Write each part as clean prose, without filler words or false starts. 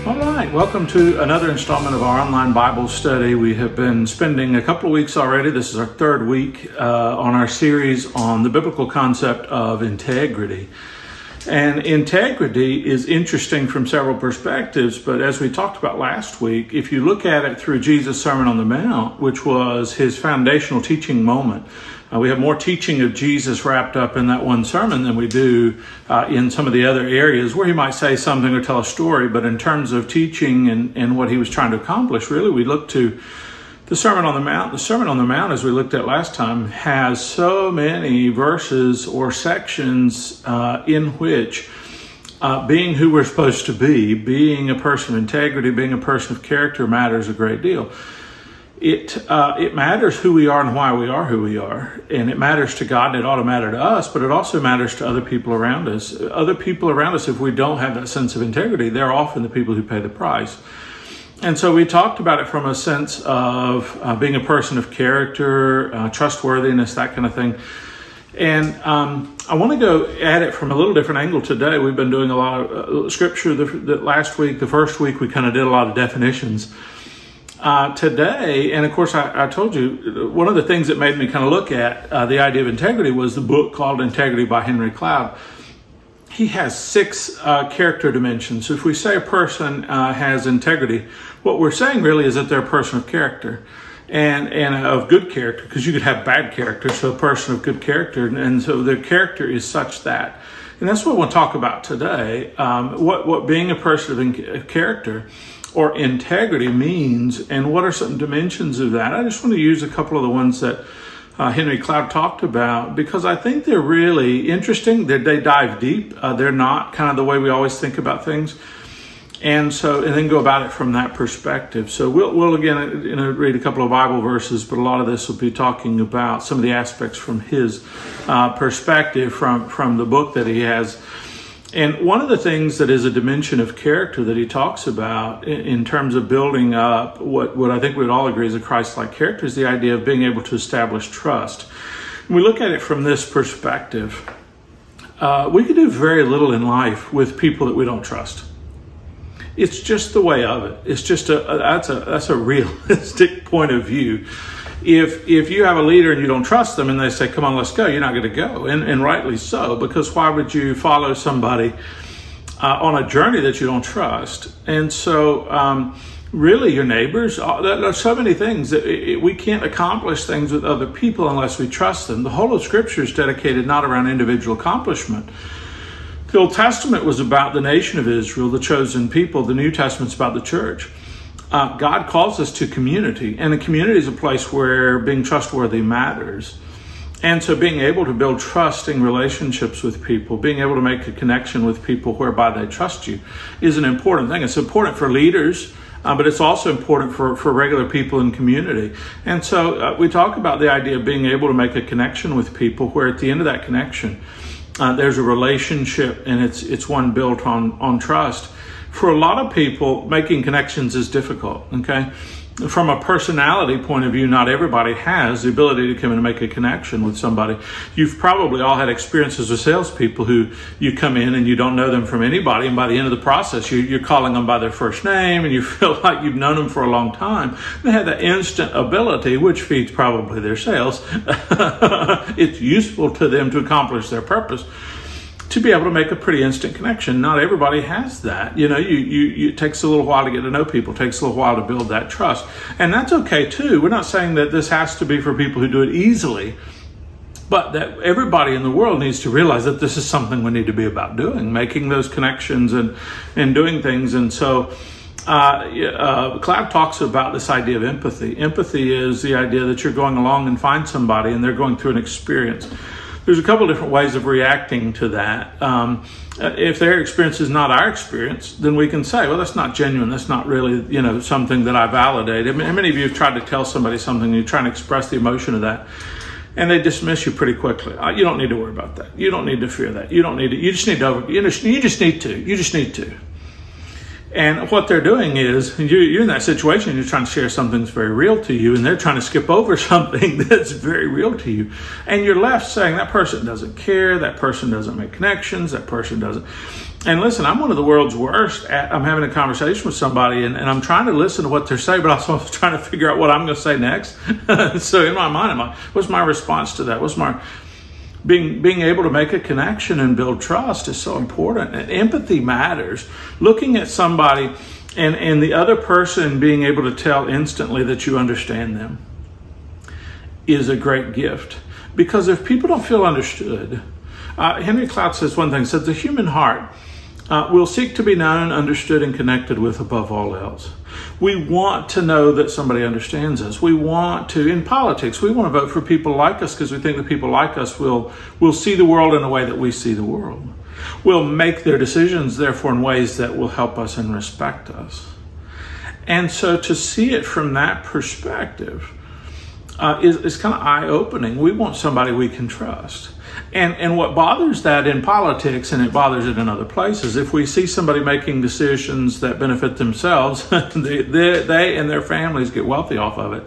All right, welcome to another installment of our online Bible study. We have been spending a couple of weeks already. This is our third week on our series on the biblical concept of integrity. And integrity is interesting from several perspectives, but as we talked about last week, if you look at it through Jesus' Sermon on the Mount, which was his foundational teaching moment, we have more teaching of Jesus wrapped up in that one sermon than we do in some of the other areas where he might say something or tell a story. But in terms of teaching and what he was trying to accomplish, really, we look to the Sermon on the Mount. The Sermon on the Mount, as we looked at last time, has so many verses or sections in which being who we're supposed to be, being a person of integrity, being a person of character matters a great deal. It matters who we are and why we are who we are. And it matters to God, and it ought to matter to us, but it also matters to other people around us. Other people around us, if we don't have that sense of integrity, they're often the people who pay the price. And so we talked about it from a sense of being a person of character, trustworthiness, that kind of thing. And I want to go at it from a little different angle today. We've been doing a lot of scripture. Last week, the first week, we kind of did a lot of definitions. Today, and of course, I told you, one of the things that made me kind of look at the idea of integrity was the book called Integrity by Henry Cloud. He has 6 character dimensions. So if we say a person has integrity, what we're saying really is that they're a person of character and of good character, because you could have bad character, so a person of good character, and so their character is such that. And that's what I want to talk about today, what being a person of character or integrity means, and what are some dimensions of that. I just want to use a couple of the ones that Henry Cloud talked about, because I think they're really interesting. They dive deep. They're not kind of the way we always think about things. And then go about it from that perspective. So we'll again, read a couple of Bible verses, but a lot of this will be talking about some of the aspects from his perspective from the book that he has. And one of the things that is a dimension of character that he talks about in terms of building up what I think we'd all agree is a Christ-like character is the idea of being able to establish trust. When we look at it from this perspective, we can do very little in life with people that we don't trust. It's just the way of it. It's just that's a realistic point of view. If you have a leader and you don't trust them and they say, come on, let's go, you're not going to go. And rightly so, because why would you follow somebody on a journey that you don't trust? And so really your neighbors, there are so many things that we can't accomplish things with other people unless we trust them. The whole of Scripture is dedicated not around individual accomplishment. The Old Testament was about the nation of Israel, the chosen people. The New Testament's about the church. God calls us to community, and a community is a place where being trustworthy matters. And so being able to build trusting relationships with people, being able to make a connection with people whereby they trust you is an important thing. It's important for leaders, but it's also important for regular people in community. And so we talk about the idea of being able to make a connection with people where at the end of that connection, there's a relationship, and it's one built on trust. For a lot of people, making connections is difficult, okay? From a personality point of view, not everybody has the ability to come in and make a connection with somebody. You've probably all had experiences with salespeople who you come in and you don't know them from anybody, and by the end of the process, you're calling them by their first name, and you feel like you've known them for a long time. They have that instant ability, which feeds probably their sales. It's useful to them to accomplish their purpose, to be able to make a pretty instant connection. Not everybody has that. It takes a little while to get to know people. It takes a little while to build that trust. And that's okay too. We're not saying that this has to be for people who do it easily, but that everybody in the world needs to realize that this is something we need to be about doing, making those connections and doing things. And so Cloud talks about this idea of empathy. Empathy is the idea that you're going along and find somebody and they're going through an experience. There's a couple of different ways of reacting to that. If their experience is not our experience, then we can say, well, that's not genuine. That's not really, something that I validate. I mean, many of you have tried to tell somebody something, you're trying to express the emotion of that, and they dismiss you pretty quickly. You don't need to worry about that. You don't need to fear that. You don't need to. You just need to. You just need to. And what they're doing is, you're in that situation, you're trying to share something that's very real to you, and they're trying to skip over something that's very real to you. And you're left saying, that person doesn't care, that person doesn't make connections, that person doesn't. And listen, I'm one of the world's worst at, I'm having a conversation with somebody, and I'm trying to listen to what they're saying, but also trying to figure out what I'm going to say next. So in my mind, I'm like, what's my response to that? What's my... Being able to make a connection and build trust is so important. And empathy matters. Looking at somebody and the other person being able to tell instantly that you understand them is a great gift. Because if people don't feel understood, Henry Cloud says one thing, says the human heart will seek to be known, understood, and connected with above all else. We want to know that somebody understands us. We want to, in politics, we want to vote for people like us because we think that people like us will see the world in a way that we see the world. Will make their decisions, therefore, in ways that will help us and respect us. And so to see it from that perspective is kind of eye-opening. We want somebody we can trust. And what bothers that in politics, and it bothers it in other places, if we see somebody making decisions that benefit themselves, they and their families get wealthy off of it.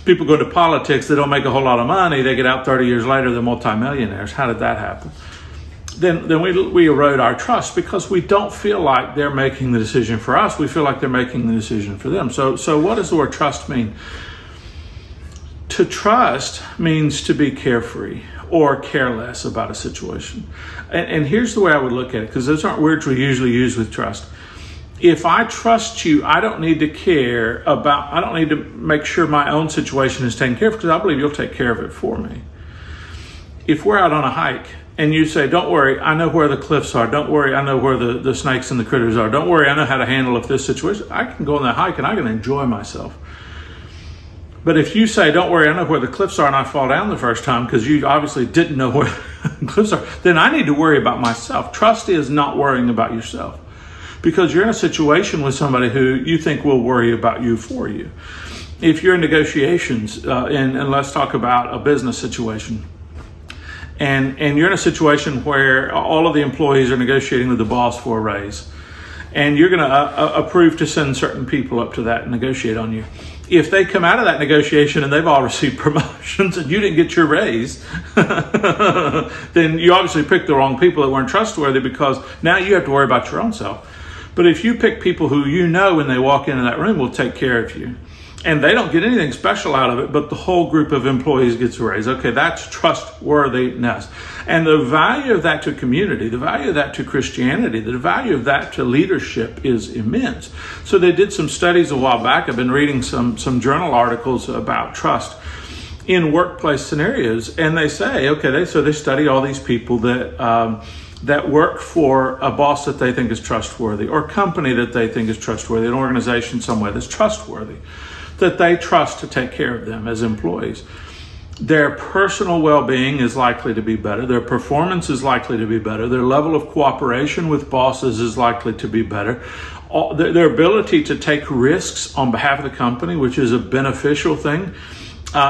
People go to politics, they don't make a whole lot of money, they get out 30 years later, they're multimillionaires. How did that happen? Then we erode our trust because we don't feel like they're making the decision for us. We feel like they're making the decision for them. So what does the word trust mean? To trust means to be carefree or careless about a situation. And here's the way I would look at it, because those aren't words we usually use with trust. If I trust you, I don't need to care about, I don't need to make sure my own situation is taken care of, because I believe you'll take care of it for me. If we're out on a hike and you say, don't worry, I know where the cliffs are. Don't worry, I know where the snakes and the critters are. Don't worry, I know how to handle this situation. I can go on that hike and I can enjoy myself. But if you say, don't worry, I know where the cliffs are, and I fall down the first time because you obviously didn't know where the cliffs are, then I need to worry about myself. Trust is not worrying about yourself, because you're in a situation with somebody who you think will worry about you for you. If you're in negotiations, and let's talk about a business situation, and you're in a situation where all of the employees are negotiating with the boss for a raise, and you're going to approve to send certain people up to that and negotiate on you. If they come out of that negotiation and they've all received promotions and you didn't get your raise, then you obviously picked the wrong people that weren't trustworthy, because now you have to worry about your own self. But if you pick people who you know when they walk into that room will take care of you, and they don't get anything special out of it, but the whole group of employees gets a raise. Okay, that's trustworthiness. And the value of that to community, the value of that to Christianity, the value of that to leadership is immense. So they did some studies a while back. I've been reading some journal articles about trust in workplace scenarios. And they say, okay, they study all these people that work for a boss that they think is trustworthy, or a company that they think is trustworthy, an organization somewhere that's trustworthy, that they trust to take care of them as employees. Their personal well-being is likely to be better. Their performance is likely to be better. Their level of cooperation with bosses is likely to be better. Their ability to take risks on behalf of the company, which is a beneficial thing,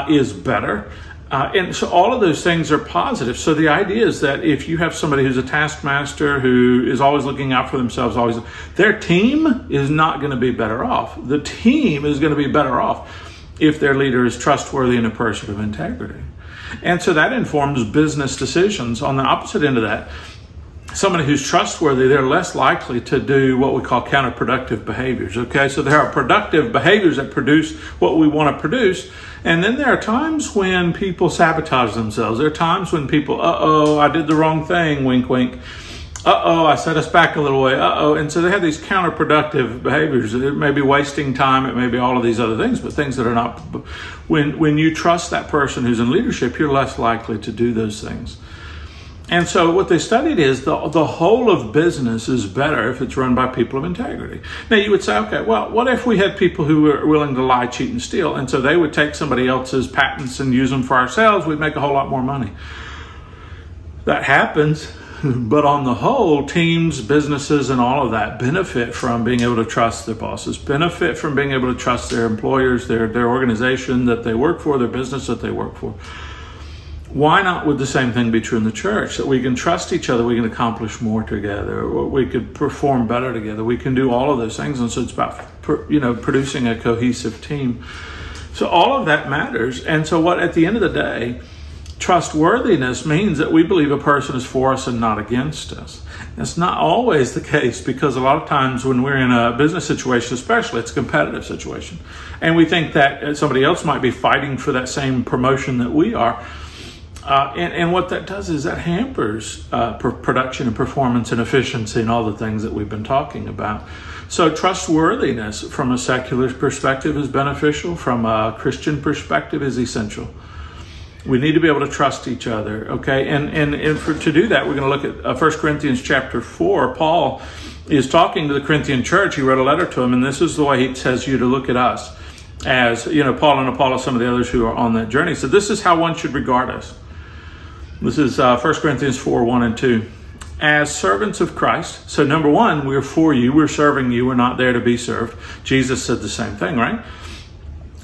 is better. And so all of those things are positive. So the idea is that if you have somebody who's a taskmaster, who is always looking out for themselves, their team is not going to be better off. The team is going to be better off if their leader is trustworthy and a person of integrity. And so that informs business decisions. On the opposite end of that, somebody who's trustworthy, they're less likely to do what we call counterproductive behaviors. Okay, so there are productive behaviors that produce what we want to produce. And then there are times when people sabotage themselves. There are times when people, I did the wrong thing, wink, wink. I set us back a little way, And so they have these counterproductive behaviors. It may be wasting time, it may be all of these other things, but things that are not. When you trust that person who's in leadership, you're less likely to do those things. And so what they studied is the whole of business is better if it's run by people of integrity. Now you would say, okay, well, what if we had people who were willing to lie, cheat, and steal? And so they would take somebody else's patents and use them for ourselves. We'd make a whole lot more money. That happens, but on the whole, teams, businesses, and all of that benefit from being able to trust their bosses, benefit from being able to trust their employers, their organization that they work for, their business that they work for. Why not would the same thing be true in the church? That we can trust each other, we can accomplish more together, or we could perform better together. We can do all of those things. And so it's about, producing a cohesive team. So all of that matters. And so at the end of the day, trustworthiness means that we believe a person is for us and not against us. That's not always the case, because a lot of times when we're in a business situation, especially, it's a competitive situation. And we think that somebody else might be fighting for that same promotion that we are. And what that does is that hampers production and performance and efficiency and all the things that we've been talking about. So trustworthiness from a secular perspective is beneficial. From a Christian perspective is essential. We need to be able to trust each other, okay? And to do that, we're going to look at 1 Corinthians chapter 4. Paul is talking to the Corinthian church. He wrote a letter to them, and this is the way he says you to look at us as, Paul and Apollos, some of the others who are on that journey. So this is how one should regard us. This is 1 Corinthians 4, 1 and 2. As servants of Christ. So number one, we're for you. We're serving you. We're not there to be served. Jesus said the same thing, right?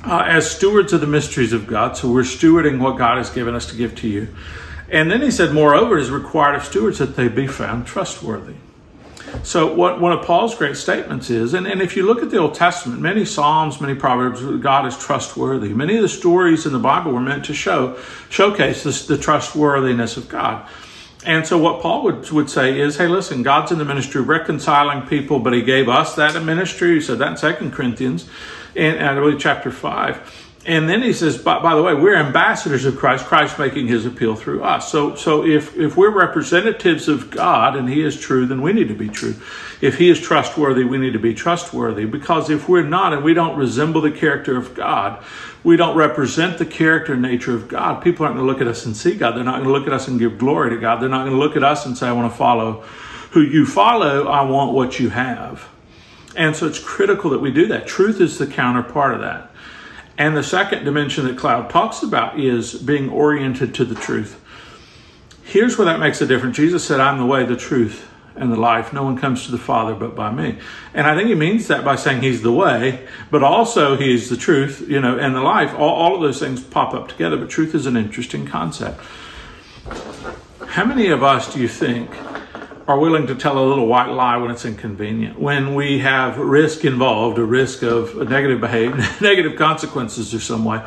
As stewards of the mysteries of God. So we're stewarding what God has given us to give to you. And then he said, moreover, it is required of stewards that they be found trustworthy. So one of Paul's great statements is, and if you look at the Old Testament, many Psalms, many Proverbs, God is trustworthy. Many of the stories in the Bible were meant to showcase the trustworthiness of God. And so what Paul would say is, hey, listen, God's in the ministry of reconciling people, but he gave us that ministry. He said that in 2 Corinthians, and I believe chapter 5. And then he says, by the way, we're ambassadors of Christ, Christ making his appeal through us. So if we're representatives of God and he is true, then we need to be true. If he is trustworthy, we need to be trustworthy. Because if we're not, and we don't resemble the character of God, we don't represent the character and nature of God, people aren't going to look at us and see God. They're not going to look at us and give glory to God. They're not going to look at us and say, I want to follow who you follow. I want what you have. And so it's critical that we do that. Truth is the counterpart of that. And the second dimension that Cloud talks about is being oriented to the truth. Here's where that makes a difference. Jesus said, I'm the way, the truth, and the life. No one comes to the Father but by me. And I think he means that by saying he's the way, but also he's the truth, and the life. All of those things pop up together, but truth is an interesting concept. How many of us do you think are willing to tell a little white lie when it's inconvenient, when we have risk involved, a risk of negative behavior, negative consequences or some way?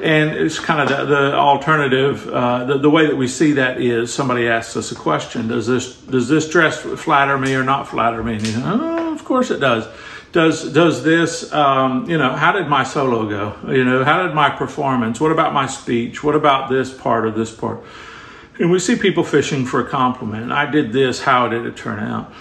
And it's kind of the alternative. The way that we see that is somebody asks us a question: Does this dress flatter me or not flatter me? And oh, of course it does. Does this? How did my solo go? How did my performance? What about my speech? What about this part or this part? And we see people fishing for a compliment. I did this. How did it turn out?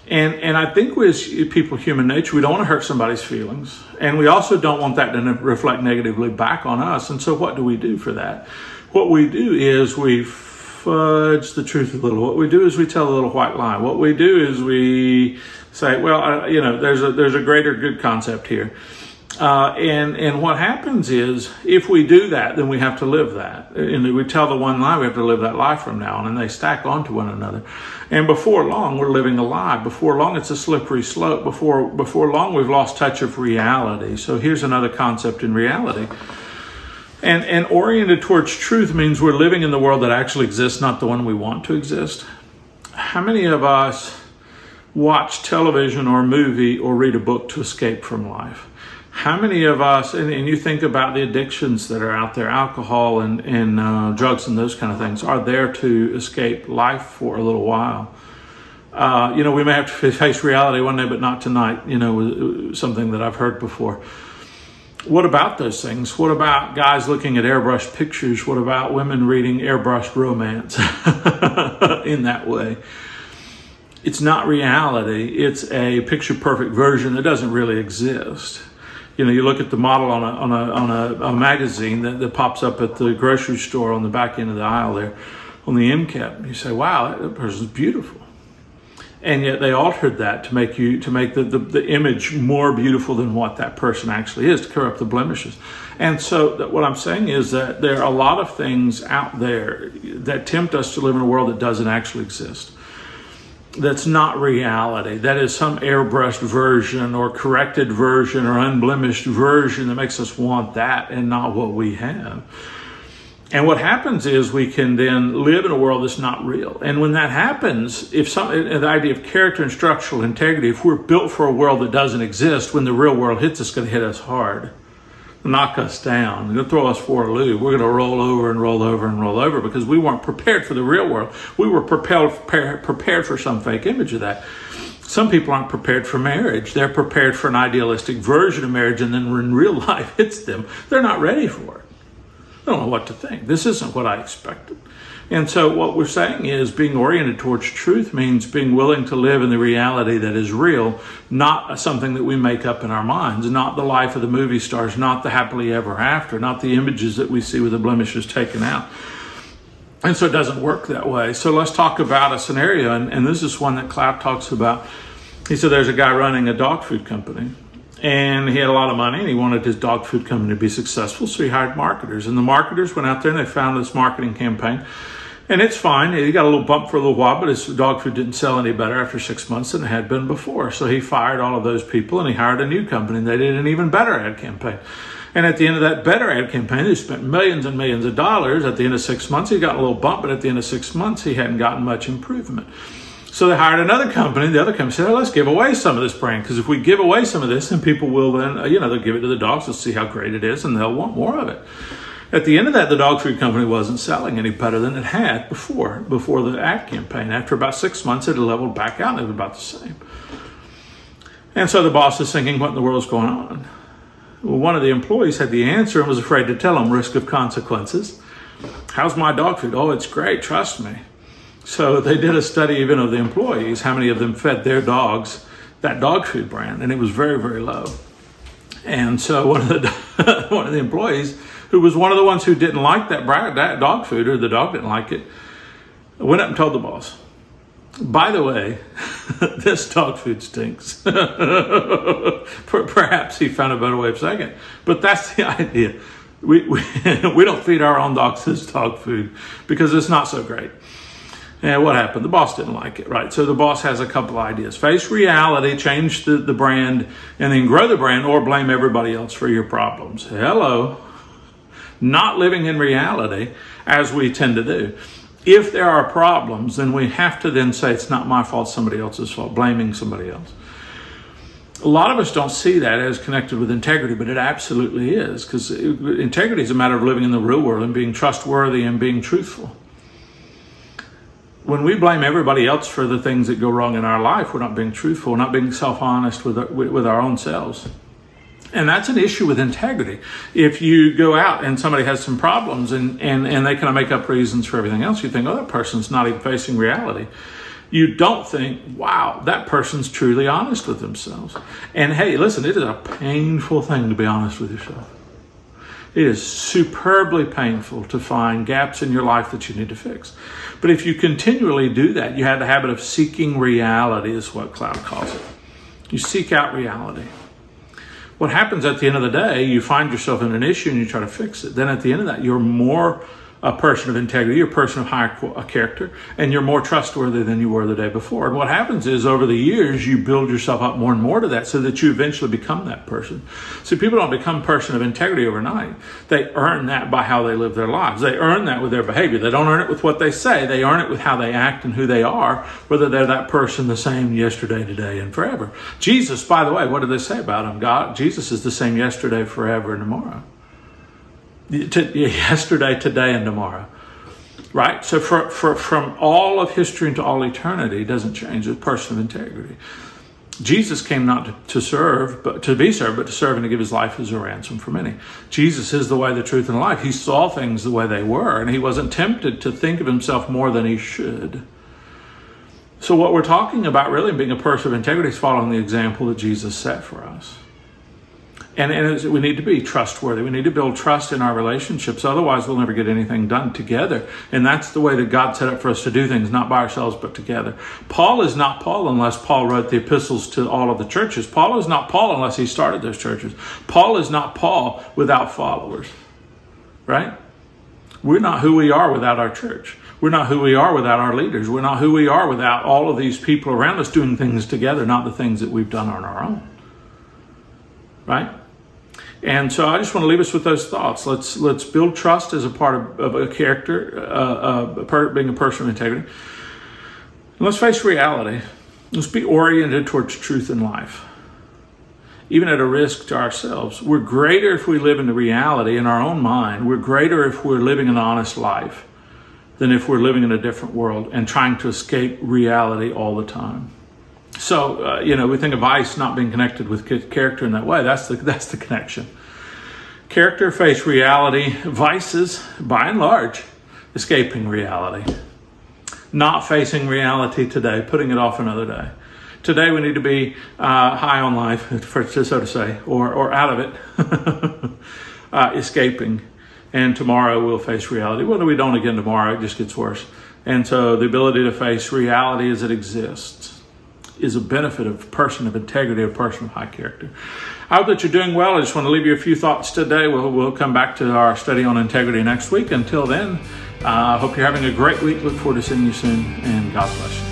And I think as people, human nature, we don't want to hurt somebody's feelings. And we also don't want that to reflect negatively back on us. And so what do we do for that? What we do is we fudge the truth a little. What we do is we tell a little white lie. What we do is we say, well, there's a greater good concept here. And what happens is, if we do that, then we have to live that. And we tell the one lie, we have to live that lie from now on, and they stack onto one another. And before long, we're living a lie. Before long, it's a slippery slope. Before long, we've lost touch of reality. So here's another concept in reality. And oriented towards truth means we're living in the world that actually exists, not the one we want to exist. How many of us watch television or a movie or read a book to escape from life? How many of us, and you think about the addictions that are out there, alcohol and drugs and those kind of things, are there to escape life for a little while. We may have to face reality one day, but not tonight, something that I've heard before. What about those things? What about guys looking at airbrushed pictures? What about women reading airbrushed romance in that way? It's not reality. It's a picture-perfect version that doesn't really exist. You look at the model on a magazine that pops up at the grocery store on the back end of the aisle there on the end cap. You say, wow, that person's beautiful. And yet they altered that to make the image more beautiful than what that person actually is, to cover up the blemishes. And so what I'm saying is that there are a lot of things out there that tempt us to live in a world that doesn't actually exist. That's not reality. That is some airbrushed version or corrected version or unblemished version that makes us want that and not what we have. And what happens is we can then live in a world that's not real. And when that happens, the idea of character and structural integrity, if we're built for a world that doesn't exist, when the real world hits us, it's going to hit us hard, knock us down, it's going to throw us for a loop. We're going to roll over and roll over and roll over because we weren't prepared for the real world. We were prepared for some fake image of that. Some people aren't prepared for marriage. They're prepared for an idealistic version of marriage, and then when real life hits them, they're not ready for it. I don't know what to think. This isn't what I expected. And so what we're saying is being oriented towards truth means being willing to live in the reality that is real, not something that we make up in our minds, not the life of the movie stars, not the happily ever after, not the images that we see with the blemishes taken out. And so it doesn't work that way. So let's talk about a scenario, and this is one that Cloud talks about. He said there's a guy running a dog food company. And he had a lot of money, and he wanted his dog food company to be successful, so he hired marketers. And the marketers went out there, and they found this marketing campaign. And it's fine. He got a little bump for a little while, but his dog food didn't sell any better after 6 months than it had been before. So he fired all of those people, and he hired a new company, and they did an even better ad campaign. And at the end of that better ad campaign, they spent millions and millions of dollars. At the end of 6 months, he got a little bump, but at the end of 6 months, he hadn't gotten much improvement. So they hired another company. The other company said, oh, let's give away some of this brand, because if we give away some of this, then people will then, they'll give it to the dogs. They'll see how great it is, and they'll want more of it. At the end of that, the dog food company wasn't selling any better than it had before the ad campaign. After about 6 months, it had leveled back out, and it was about the same. And so the boss is thinking, what in the world's going on? Well, one of the employees had the answer and was afraid to tell him, risk of consequences. How's my dog food? Oh, it's great, trust me. So they did a study even of the employees, how many of them fed their dogs that dog food brand, and it was very, very low. And so one of the employees, who was one of the ones who didn't like that dog food, or the dog didn't like it, went up and told the boss, by the way, this dog food stinks. Perhaps he found a better way of saying it, but that's the idea. We don't feed our own dogs this dog food because it's not so great. And what happened? The boss didn't like it, right? So the boss has a couple ideas. Face reality, change the brand, and then grow the brand, or blame everybody else for your problems. Hello. Not living in reality, as we tend to do. If there are problems, then we have to then say it's not my fault, somebody else's fault, blaming somebody else. A lot of us don't see that as connected with integrity, but it absolutely is, because integrity is a matter of living in the real world and being trustworthy and being truthful. When we blame everybody else for the things that go wrong in our life, we're not being truthful, we're not being self-honest with our own selves. And that's an issue with integrity. If you go out and somebody has some problems and they kind of make up reasons for everything else, you think, oh, that person's not even facing reality. You don't think, wow, that person's truly honest with themselves. And hey, listen, it is a painful thing to be honest with yourself. It is superbly painful to find gaps in your life that you need to fix. But if you continually do that, you have the habit of seeking reality, is what Cloud calls it. You seek out reality. What happens at the end of the day, you find yourself in an issue and you try to fix it. Then at the end of that, you're more a person of integrity, you're a person of higher character, and you're more trustworthy than you were the day before. And what happens is over the years, you build yourself up more and more to that so that you eventually become that person. So people don't become a person of integrity overnight. They earn that by how they live their lives. They earn that with their behavior. They don't earn it with what they say. They earn it with how they act and who they are, whether they're that person the same yesterday, today, and forever. Jesus, by the way, what did they say about him? Jesus is the same yesterday, forever, and tomorrow. Yesterday, today, and tomorrow, right? So from all of history into all eternity, doesn't change. A person of integrity. Jesus came not to serve, but to be served, but to serve and to give his life as a ransom for many. Jesus is the way, the truth, and the life. He saw things the way they were, and he wasn't tempted to think of himself more than he should. So what we're talking about really being a person of integrity is following the example that Jesus set for us. And we need to be trustworthy. We need to build trust in our relationships. Otherwise, we'll never get anything done together. And that's the way that God set up for us to do things, not by ourselves, but together. Paul is not Paul unless Paul wrote the epistles to all of the churches. Paul is not Paul unless he started those churches. Paul is not Paul without followers, right? We're not who we are without our church. We're not who we are without our leaders. We're not who we are without all of these people around us doing things together, not the things that we've done on our own, right? And so I just want to leave us with those thoughts. Let's build trust as a part of a character, being a person of integrity. And let's face reality. Let's be oriented towards truth in life, even at a risk to ourselves. We're greater if we live in the reality in our own mind. We're greater if we're living an honest life than if we're living in a different world and trying to escape reality all the time. So, we think of ice not being connected with character in that way. That's the connection. Character face reality. Vices, by and large, escaping reality. Not facing reality today, putting it off another day. Today we need to be high on life, so to say, or out of it, escaping. And tomorrow we'll face reality. Whether we don't again tomorrow, it just gets worse. And so the ability to face reality as it exists is a benefit of a person of integrity, a person of high character. I hope that you're doing well. I just want to leave you a few thoughts today. We'll come back to our study on integrity next week. Until then, I hope you're having a great week. Look forward to seeing you soon, and God bless you.